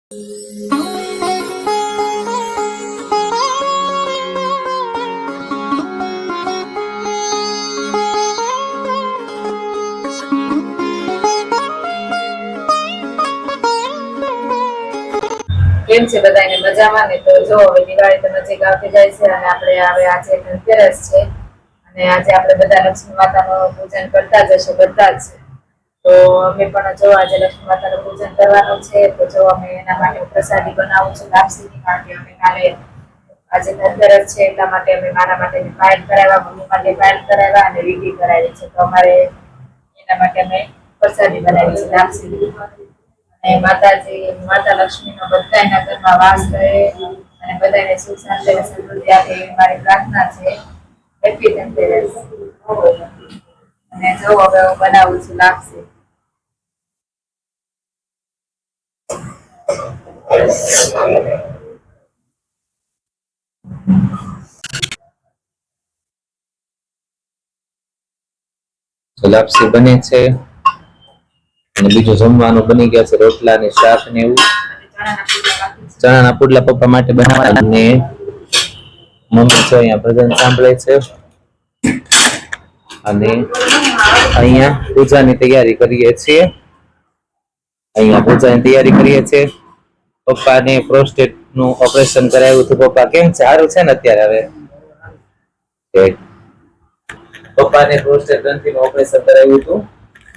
કેમ છે બધાને મજામાં ને? તો જો હવે દિવાળી તો નજીક આવતી જાય છે અને આપણે હવે આજે ધનતેરસ છે અને આજે આપણે બધા લક્ષ્મી માતાનું પૂજન કરતા જ હશું, બધા જ. તો અમે પણ જો આજે લક્ષ્મી માતાનું પૂજન કરવાનું છે, તો જો અમે એના માટે પ્રસાદી બનાવું છું લાપસીની, કારણ કે અમે કાલે આજે ધનતેરસ છે એટલા માટે અમે મારા માટે પાયલ કરાવ્યા, મમ્મી માટે પાયલ કરાવ્યા અને વિધિ કરાવી છે. તો અમારે એના માટે અમે પ્રસાદી બનાવી છે લાપસીની. અને માતાજી, માતા લક્ષ્મીનો બધાયના ઘરમાં વાસ રહે અને બધાને સુખ શાંતિ અને સમૃદ્ધિ આપે એવી મારી પ્રાર્થના છે. હેપી ધનતેરસ. અને જો હવે હું બનાવું છું લાપસી. લાપસી બને છે અને બીજું જમવાનું બની ગયા છે, રોટલા ને શાક ને એવું. ચણાના પુડલા પપ્પા માટે બનાવવા અને મમ્મી છે અહીંયા ભજન સાંભળે છે અને અહીંયા પૂજાની તૈયારી કરીએ છીએ. અહીંયા પૂજાની તૈયારી કરીએ છીએ. પપ્પાને પ્રોસ્ટેટ નું ઓપરેશન કરાવ્યું હતું. પપ્પા કેમ છે? સારું છે ને અત્યારે? હવે પપ્પાને પ્રોસ્ટેટ ગ્રંથિનું ઓપરેશન કરાવ્યું હતું.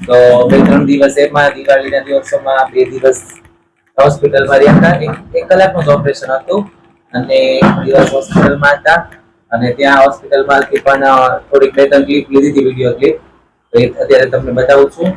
તો 2-3 દિવસ એમાં દિવાળીના દિવસોમાં 2 દિવસ હોસ્પિટલમાં રહ્યા હતા. 1 કલાકનું ઓપરેશન હતું અને 1 દિવસ હોસ્પિટલમાં હતા. અને ત્યાં હોસ્પિટલમાંથી પણ થોડીક 2-3 ક્લિપ લીધી હતી, વિડીયો ક્લિપ. તો એ અત્યારે તમને બતાવું છું.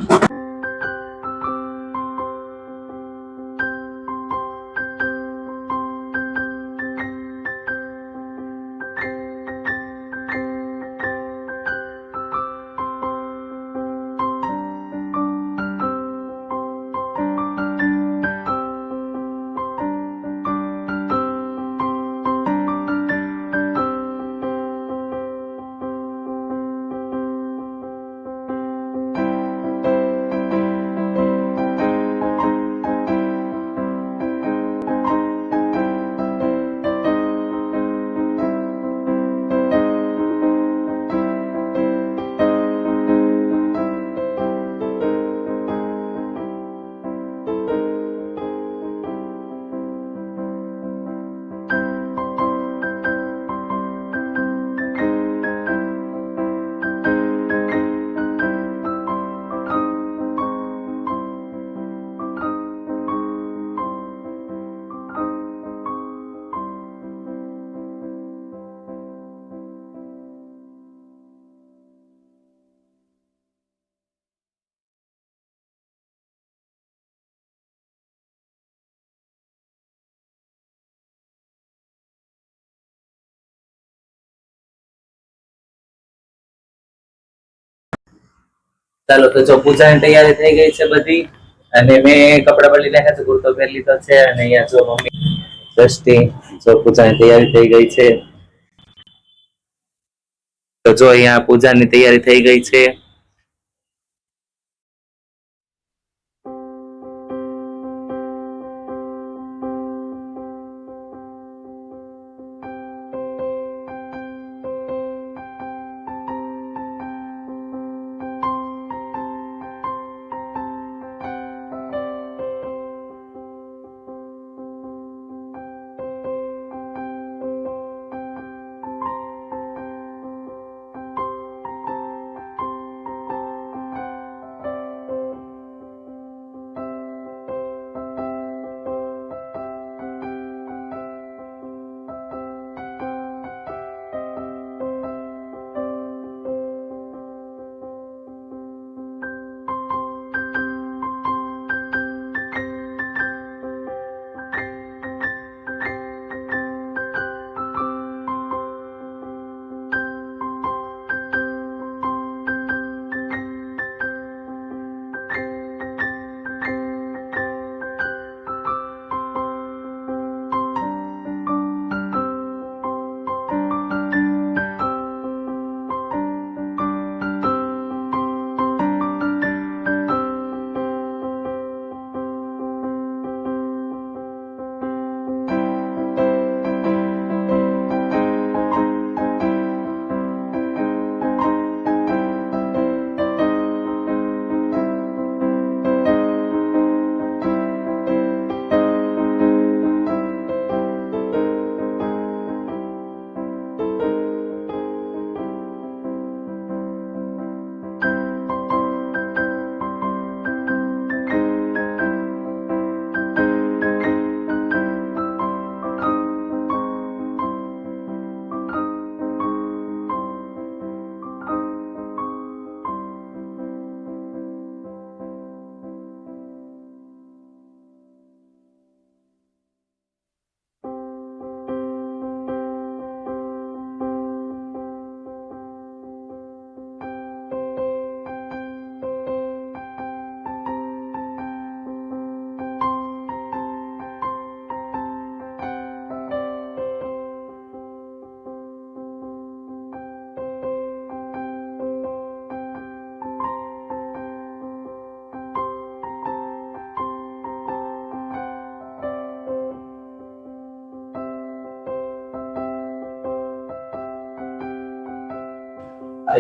ચાલો તો જો પૂજાની તૈયારી થઈ ગઈ છે બધી, અને મેં કપડા બદલી નાખ્યા છે, કુર્તો પહેરી લીધો છે અને અહીંયા જો મમ્મી દ્રષ્ટિ, જો પૂજાની તૈયારી થઈ ગઈ છે. તો જો અહીંયા પૂજાની તૈયારી થઈ ગઈ છે.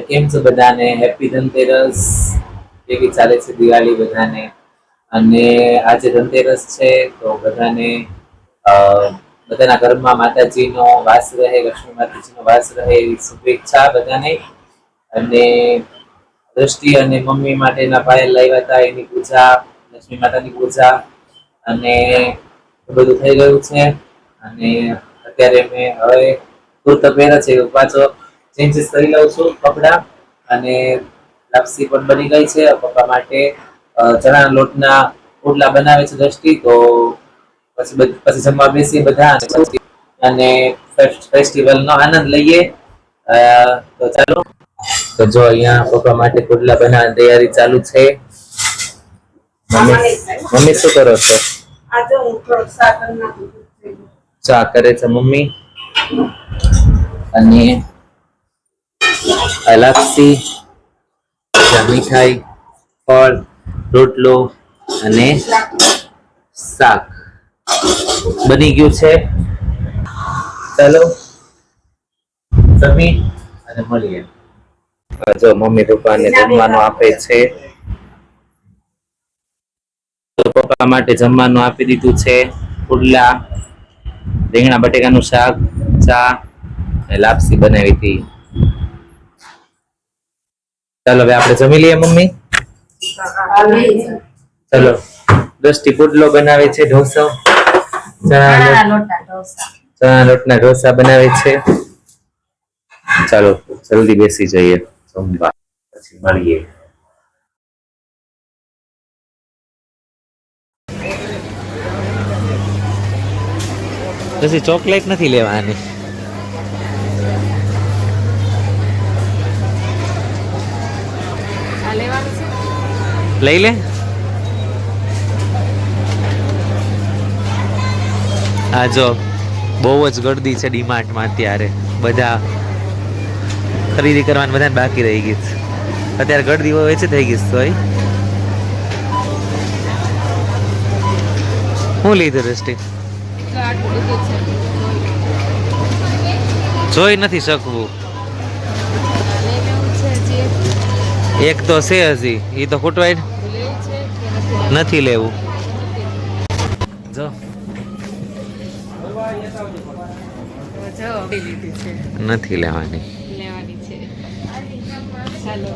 કેમ છે બધાને? હેપી ધનતેરસ. કેવી ચાલે છે દિવાળી બધાને? અને આજે ધનતેરસ છે તો બધાને અ બધાના ઘરમાં માતાજીનો વાસ રહે, લક્ષ્મી માતાજીનો વાસ રહે એવી શુભેચ્છા બધાને. અને દ્રષ્ટિ અને મમ્મી માટેના પાયલ લાવ્યા હતા, એની પૂજા, લક્ષ્મી માતાની પૂજા અને બધું થઈ ગયું છે. અને અત્યારે મેં હવે કુર્તો પહેર્યો છે, પાછો ચેન્જીસ કરી લઉં છું કપડા. અને લાપસી પણ બની ગઈ છે પપ્પા માટે. ચણાના લોટના પુડલા બનાવે છે દ્રષ્ટિ, તો પછી જમવા બેસીએ બધા અને ફેસ્ટિવલ નો આનંદ લઈએ. તો ચાલો. તો જો અહીંયા પપ્પા માટે પુડલા બનાવવાની તૈયારી ચાલુ છે. મમ્મી શું કરો છો? આજે હું થોડોક સાકર નાખું છું. ચા કરે છે મમ્મી. અને લાપસી, મીઠાઈ, ફળ, રોટલો અને શાક બની ગયું છે. ચાલો જમી અને મળીએ. જો મમ્મી પપ્પાને જમવાનું આપે છે. તો પપ્પા માટે જમવાનું આપી દીધું છે. પુડલા, રીંગણા બટેકાનું શાક, ચા અને લાપસી બનાવી હતી. ચાલો હવે આપણે જમી લઈએ મમ્મી. ચલો દ્રષ્ટિ પુડલો બનાવે છે, ઢોસો, ચણા લોટના ઢોસા બનાવે છે. ચાલો જલ્દી બેસી જઈએ જમવા, પછી મળીએ. પછી ચોકલેટ નથી લેવાની. લઈ લે. હા જો બહુ જ ગર્દી છે ડીમાર્ટમાં અત્યારે. બધા ખરીદી કરવાની બધાને બાકી રહી ગઈ છે. અત્યારે ગર્દી હોય છે થઈ ગઈ છે. હું લીધું દ્રષ્ટિ? જોઈ નથી શકવું. એક તો છે હજી, એ તો ખૂટવાય નથી લેવું. જો નથી લેવાની. ચાલો